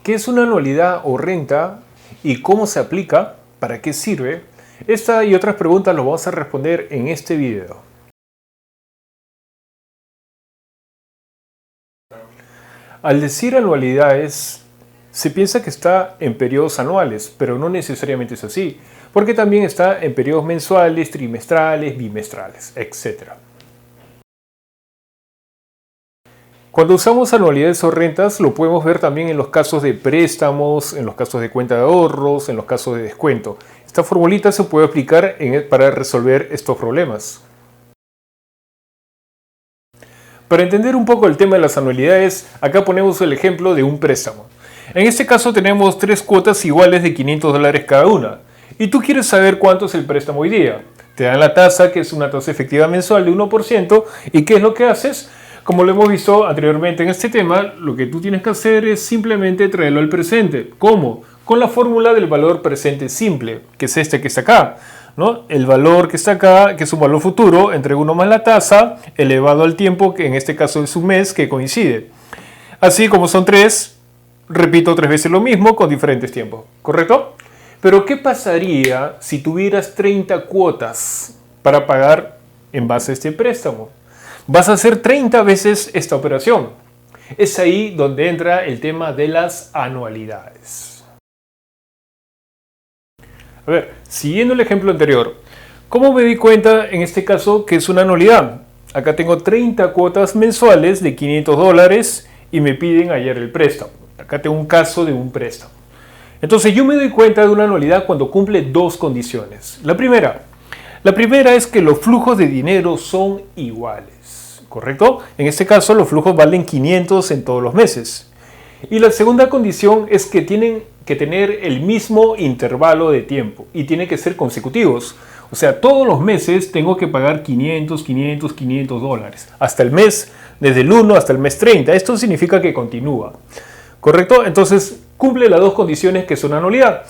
¿Qué es una anualidad o renta y cómo se aplica? ¿Para qué sirve? Esta y otras preguntas las vamos a responder en este video. Al decir anualidades, se piensa que está en periodos anuales, pero no necesariamente es así, porque también está en periodos mensuales, trimestrales, bimestrales, etc. Cuando usamos anualidades o rentas, lo podemos ver también en los casos de préstamos, en los casos de cuenta de ahorros, en los casos de descuento. Esta formulita se puede aplicar para resolver estos problemas. Para entender un poco el tema de las anualidades, acá ponemos el ejemplo de un préstamo. En este caso tenemos 3 cuotas iguales de $500 cada una. Y tú quieres saber cuánto es el préstamo hoy día. Te dan la tasa, que es una tasa efectiva mensual de 1%. ¿Y qué es lo que haces? Como lo hemos visto anteriormente en este tema, lo que tú tienes que hacer es simplemente traerlo al presente. ¿Cómo? Con la fórmula del valor presente simple, que es este que está acá, ¿no? El valor que está acá, que es un valor futuro, entre 1 más la tasa, elevado al tiempo, que en este caso es un mes, que coincide. Así como son 3, repito 3 veces lo mismo con diferentes tiempos, ¿correcto? Pero ¿qué pasaría si tuvieras 30 cuotas para pagar en base a este préstamo? Vas a hacer 30 veces esta operación. Es ahí donde entra el tema de las anualidades. A ver, siguiendo el ejemplo anterior, ¿cómo me di cuenta en este caso que es una anualidad? Acá tengo 30 cuotas mensuales de $500 y me piden ayer el préstamo. Acá tengo un caso de un préstamo. Entonces yo me doy cuenta de una anualidad cuando cumple 2 condiciones. La primera es que los flujos de dinero son iguales. ¿Correcto? En este caso los flujos valen 500 en todos los meses. Y la segunda condición es que tienen que tener el mismo intervalo de tiempo y tienen que ser consecutivos. O sea, todos los meses tengo que pagar $500 hasta el mes, desde el 1 hasta el mes 30. Esto significa que continúa. ¿Correcto? Entonces cumple las 2 condiciones que son anualidad.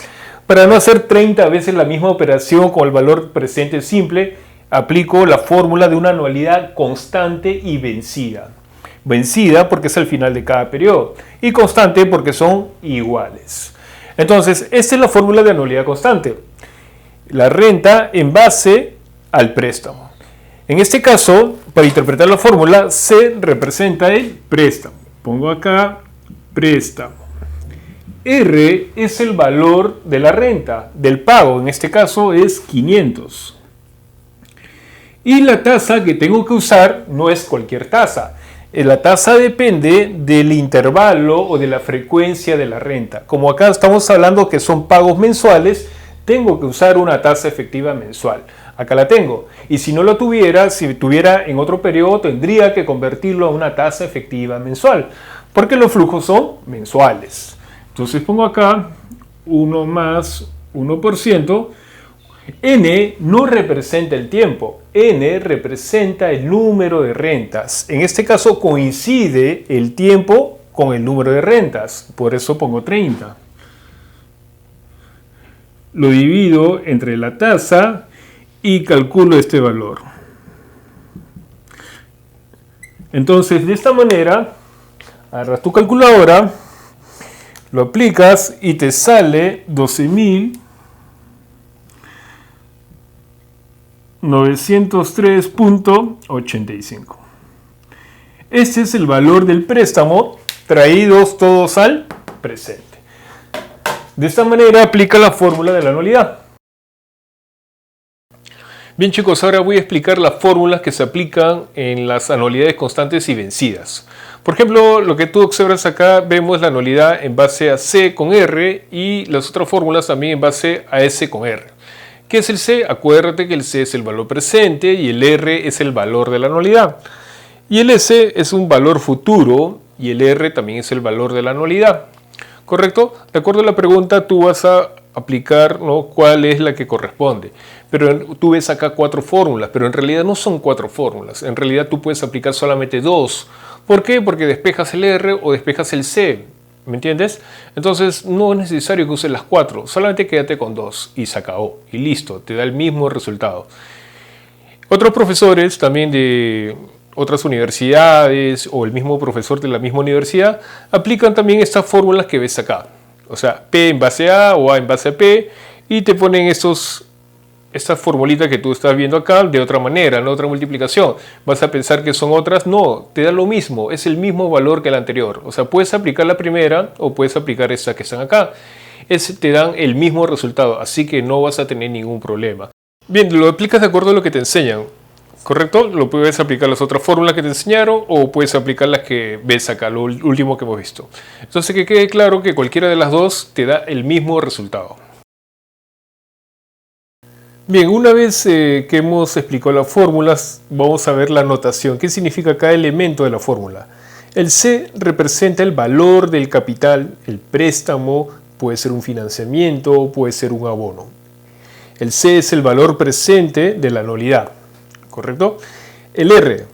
Para no hacer 30 veces la misma operación con el valor presente simple, aplico la fórmula de una anualidad constante y vencida. Vencida porque es al final de cada periodo y constante porque son iguales. Entonces, esta es la fórmula de anualidad constante. La renta en base al préstamo. En este caso, para interpretar la fórmula, C representa el préstamo. Pongo acá préstamo. R es el valor de la renta, del pago. En este caso es 500. Y la tasa que tengo que usar no es cualquier tasa. La tasa depende del intervalo o de la frecuencia de la renta. Como acá estamos hablando que son pagos mensuales, tengo que usar una tasa efectiva mensual. Acá la tengo. Y si no lo tuviera, si tuviera en otro periodo, tendría que convertirlo a una tasa efectiva mensual. Porque los flujos son mensuales. Entonces pongo acá 1 más 1%. N no representa el tiempo, N representa el número de rentas. En este caso coincide el tiempo con el número de rentas, por eso pongo 30. Lo divido entre la tasa y calculo este valor. Entonces de esta manera, agarras tu calculadora, lo aplicas y te sale 12.903.85. Este es el valor del préstamo traídos todos al presente. De esta manera aplica la fórmula de la anualidad. Bien chicos, ahora voy a explicar las fórmulas que se aplican en las anualidades constantes y vencidas. Por ejemplo, lo que tú observas acá, vemos la anualidad en base a C con R y las otras fórmulas también en base a S con R. ¿Qué es el C? Acuérdate que el C es el valor presente y el R es el valor de la anualidad. Y el S es un valor futuro y el R también es el valor de la anualidad. ¿Correcto? De acuerdo a la pregunta, tú vas a aplicar, ¿no?, cuál es la que corresponde. Pero tú ves acá 4 fórmulas, pero en realidad no son 4 fórmulas. En realidad tú puedes aplicar solamente 2. ¿Por qué? Porque despejas el R o despejas el C. ¿Me entiendes? Entonces no es necesario que uses las 4, solamente quédate con 2 y se acabó. Y listo, te da el mismo resultado. Otros profesores también de otras universidades o el mismo profesor de la misma universidad aplican también estas fórmulas que ves acá. O sea, P en base a o A en base a P, y te ponen estas formulitas que tú estás viendo acá de otra manera, en otra multiplicación. ¿Vas a pensar que son otras? No, te da lo mismo, es el mismo valor que el anterior. O sea, puedes aplicar la primera o puedes aplicar estas que están acá. Te dan el mismo resultado, así que no vas a tener ningún problema. Bien, lo aplicas de acuerdo a lo que te enseñan, ¿correcto? Lo puedes aplicar las otras fórmulas que te enseñaron o puedes aplicar las que ves acá, lo último que hemos visto. Entonces, que quede claro que cualquiera de las dos te da el mismo resultado. Bien, una vez que hemos explicado las fórmulas, vamos a ver la notación. ¿Qué significa cada elemento de la fórmula? El C representa el valor del capital, el préstamo, puede ser un financiamiento, puede ser un abono. El C es el valor presente de la anualidad, ¿correcto? El R,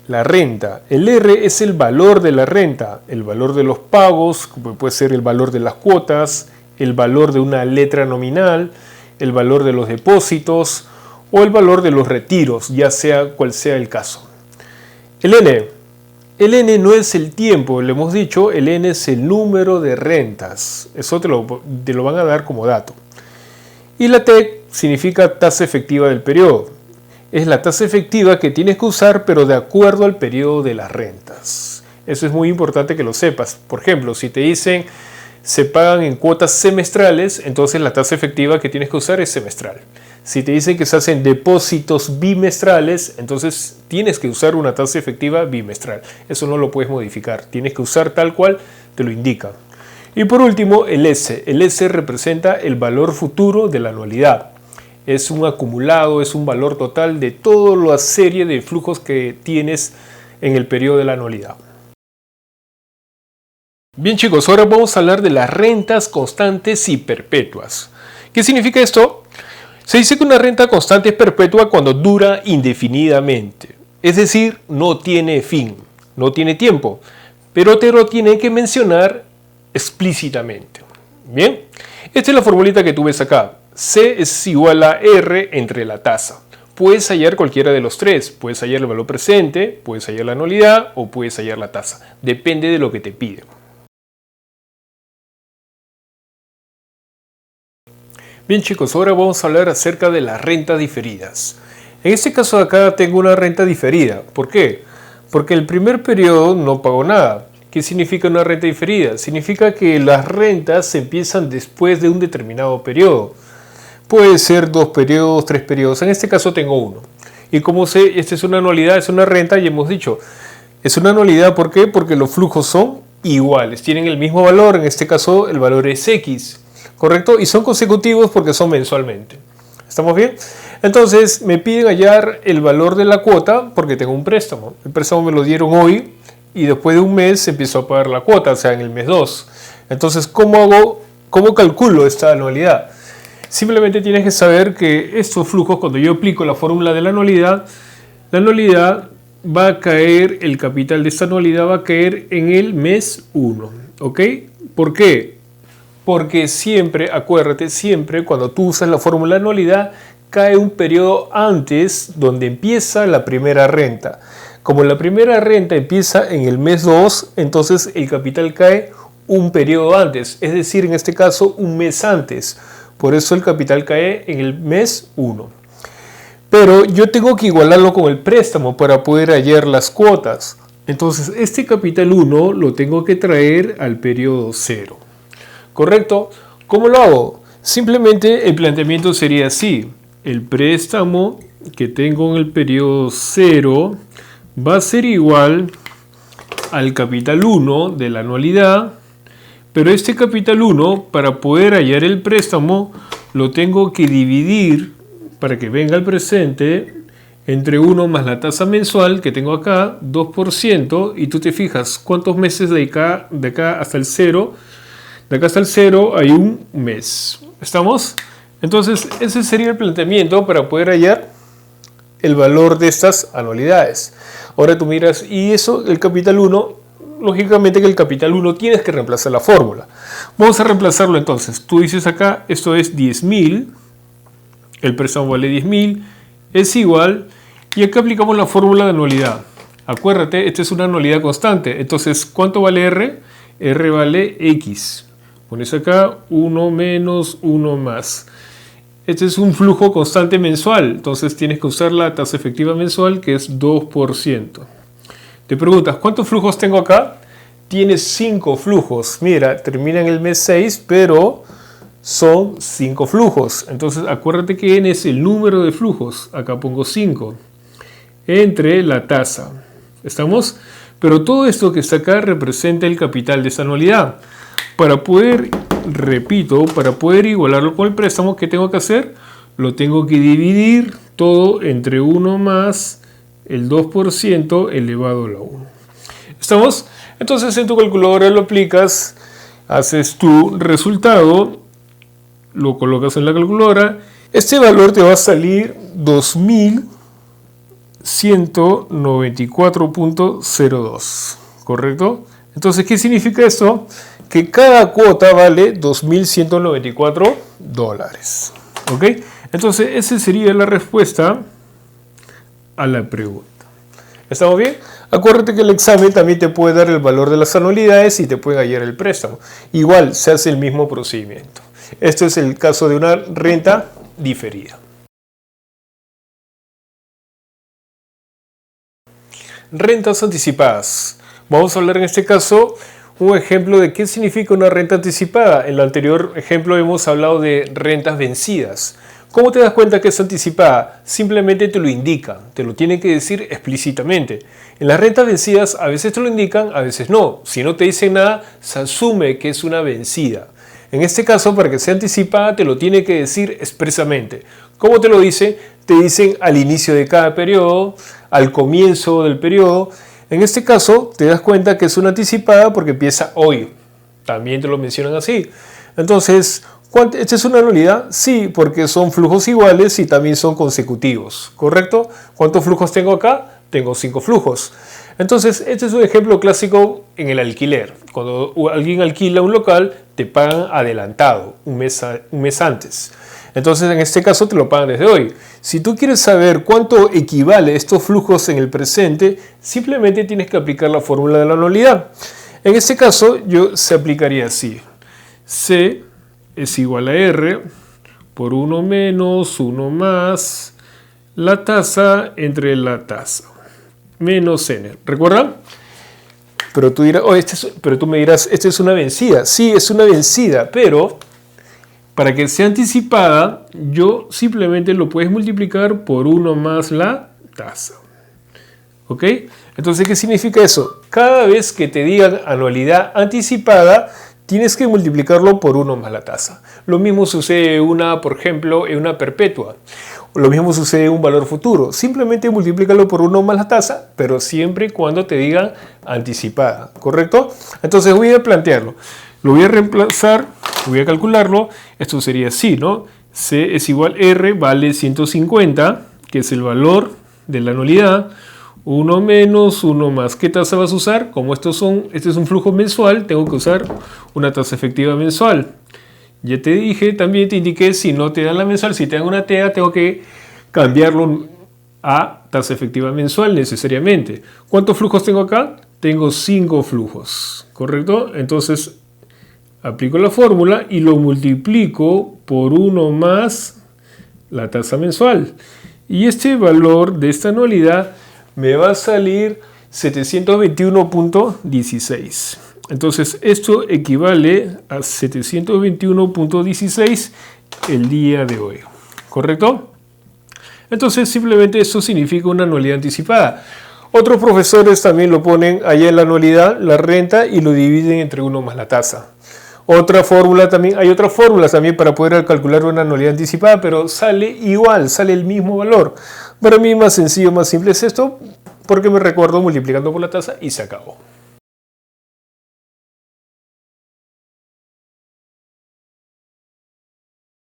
la renta. El R es el valor de la renta, el valor de los pagos, puede ser el valor de las cuotas, el valor de una letra nominal, el valor de los depósitos o el valor de los retiros, ya sea cual sea el caso. El N no es el tiempo, le hemos dicho, el N es el número de rentas. Eso te lo van a dar como dato. Y la T significa tasa efectiva del periodo. Es la tasa efectiva que tienes que usar, pero de acuerdo al periodo de las rentas. Eso es muy importante que lo sepas. Por ejemplo, si te dicen se pagan en cuotas semestrales, entonces la tasa efectiva que tienes que usar es semestral. Si te dicen que se hacen depósitos bimestrales, entonces tienes que usar una tasa efectiva bimestral. Eso no lo puedes modificar, tienes que usar tal cual te lo indica. Y por último, el S. El S representa el valor futuro de la anualidad. Es un acumulado, es un valor total de toda la serie de flujos que tienes en el periodo de la anualidad. Bien chicos, ahora vamos a hablar de las rentas constantes y perpetuas. ¿Qué significa esto? Se dice que una renta constante es perpetua cuando dura indefinidamente. Es decir, no tiene fin, no tiene tiempo, pero te lo tienen que mencionar explícitamente. Bien, esta es la formulita que tú ves acá. C es igual a R entre la tasa. Puedes hallar cualquiera de los tres. Puedes hallar el valor presente, puedes hallar la anualidad o puedes hallar la tasa. Depende de lo que te piden. Bien chicos, ahora vamos a hablar acerca de las rentas diferidas. En este caso de acá tengo una renta diferida. ¿Por qué? Porque el primer periodo no pagó nada. ¿Qué significa una renta diferida? Significa que las rentas se empiezan después de un determinado periodo. Puede ser 2 periodos, 3 periodos. En este caso tengo uno. Y como sé, esta es una anualidad, es una renta, y hemos dicho, es una anualidad, ¿por qué? Porque los flujos son iguales, tienen el mismo valor. En este caso el valor es X. ¿Correcto? Y son consecutivos porque son mensualmente. ¿Estamos bien? Entonces me piden hallar el valor de la cuota porque tengo un préstamo. El préstamo me lo dieron hoy y después de un mes empiezo a pagar la cuota, o sea, en el mes 2. Entonces, ¿cómo calculo esta anualidad? Simplemente tienes que saber que estos flujos, cuando yo aplico la fórmula de la anualidad va a caer, el capital de esta anualidad va a caer en el mes 1. ¿Ok? ¿Por qué? Porque siempre, acuérdate, siempre cuando tú usas la fórmula de anualidad, cae un periodo antes donde empieza la primera renta. Como la primera renta empieza en el mes 2, entonces el capital cae un periodo antes, es decir, en este caso un mes antes. Por eso el capital cae en el mes 1. Pero yo tengo que igualarlo con el préstamo para poder hallar las cuotas. Entonces este capital 1 lo tengo que traer al periodo 0. ¿Correcto? ¿Cómo lo hago? Simplemente el planteamiento sería así. El préstamo que tengo en el periodo 0 va a ser igual al capital 1 de la anualidad, pero este capital 1, para poder hallar el préstamo, lo tengo que dividir para que venga al presente entre 1 más la tasa mensual que tengo acá, 2%, y tú te fijas cuántos meses de acá hasta el 0. De acá hasta el 0 hay un mes. ¿Estamos? Entonces, ese sería el planteamiento para poder hallar el valor de estas anualidades. Ahora tú miras, y eso, el capital 1, lógicamente que el capital 1 tienes que reemplazar la fórmula. Vamos a reemplazarlo entonces. Tú dices acá, esto es 10.000, el préstamo vale 10.000, es igual, y acá aplicamos la fórmula de anualidad. Acuérdate, esta es una anualidad constante. Entonces, ¿cuánto vale R? R vale X. Pones acá 1 menos 1 más. Este es un flujo constante mensual. Entonces tienes que usar la tasa efectiva mensual, que es 2%. Te preguntas, ¿cuántos flujos tengo acá? Tienes 5 flujos. Mira, termina en el mes 6, pero son 5 flujos. Entonces acuérdate que N es el número de flujos. Acá pongo 5. Entre la tasa. ¿Estamos? Pero todo esto que está acá representa el capital de esa anualidad. Para poder, repito, para poder igualarlo con el préstamo, ¿qué tengo que hacer? Lo tengo que dividir todo entre 1 más el 2% elevado a la 1. ¿Estamos? Entonces en tu calculadora lo aplicas, haces tu resultado, lo colocas en la calculadora. Este valor te va a salir 2194.02, ¿correcto? Entonces, ¿qué significa esto? Que cada cuota vale $2.194. ¿Ok? Entonces, esa sería la respuesta a la pregunta. ¿Estamos bien? Acuérdate que el examen también te puede dar el valor de las anualidades y te puede hallar el préstamo. Igual, se hace el mismo procedimiento. Esto es el caso de una renta diferida. Rentas anticipadas. Vamos a hablar en este caso un ejemplo de qué significa una renta anticipada. En el anterior ejemplo hemos hablado de rentas vencidas. ¿Cómo te das cuenta que es anticipada? Simplemente te lo indica, te lo tienen que decir explícitamente. En las rentas vencidas a veces te lo indican, a veces no. Si no te dicen nada, se asume que es una vencida. En este caso, para que sea anticipada, te lo tiene que decir expresamente. ¿Cómo te lo dicen? Te dicen al inicio de cada periodo, al comienzo del periodo. En este caso, te das cuenta que es una anticipada porque empieza hoy. También te lo mencionan así. Entonces, ¿esta es una anualidad? Sí, porque son flujos iguales y también son consecutivos, ¿correcto? ¿Cuántos flujos tengo acá? Tengo 5 flujos. Entonces, este es un ejemplo clásico en el alquiler. Cuando alguien alquila un local, te pagan adelantado, un mes antes. Entonces, en este caso, te lo pagan desde hoy. Si tú quieres saber cuánto equivale estos flujos en el presente, simplemente tienes que aplicar la fórmula de la anualidad. En este caso, se aplicaría así. C es igual a R por 1 menos 1 más la tasa entre la tasa menos N. ¿Recuerdan? Pero tú me dirás, ¿esta es una vencida? Sí, es una vencida, pero para que sea anticipada, yo simplemente lo puedes multiplicar por 1 más la tasa. ¿Ok? Entonces, ¿qué significa eso? Cada vez que te digan anualidad anticipada, tienes que multiplicarlo por 1 más la tasa. Lo mismo sucede por ejemplo, en una perpetua. Lo mismo sucede en un valor futuro. Simplemente multiplícalo por 1 más la tasa, pero siempre y cuando te digan anticipada. ¿Correcto? Entonces voy a plantearlo. Lo voy a reemplazar, voy a calcularlo. Esto sería así, ¿no? C es igual R, vale 150, que es el valor de la anualidad. 1 menos 1 más. ¿Qué tasa vas a usar? Como este es un flujo mensual, tengo que usar una tasa efectiva mensual. Ya te dije, también te indiqué, si no te dan la mensual, si te dan una TEA, tengo que cambiarlo a tasa efectiva mensual necesariamente. ¿Cuántos flujos tengo acá? Tengo 5 flujos, ¿correcto? Entonces, aplico la fórmula y lo multiplico por 1 más la tasa mensual. Y este valor de esta anualidad me va a salir 721.16. Entonces, esto equivale a 721.16 el día de hoy. ¿Correcto? Entonces, simplemente eso significa una anualidad anticipada. Otros profesores también lo ponen allá en la anualidad, la renta, y lo dividen entre 1 más la tasa. Hay otras fórmulas también para poder calcular una anualidad anticipada, pero sale igual, sale el mismo valor. Para mí más sencillo, más simple es esto, porque me recuerdo multiplicando por la tasa y se acabó.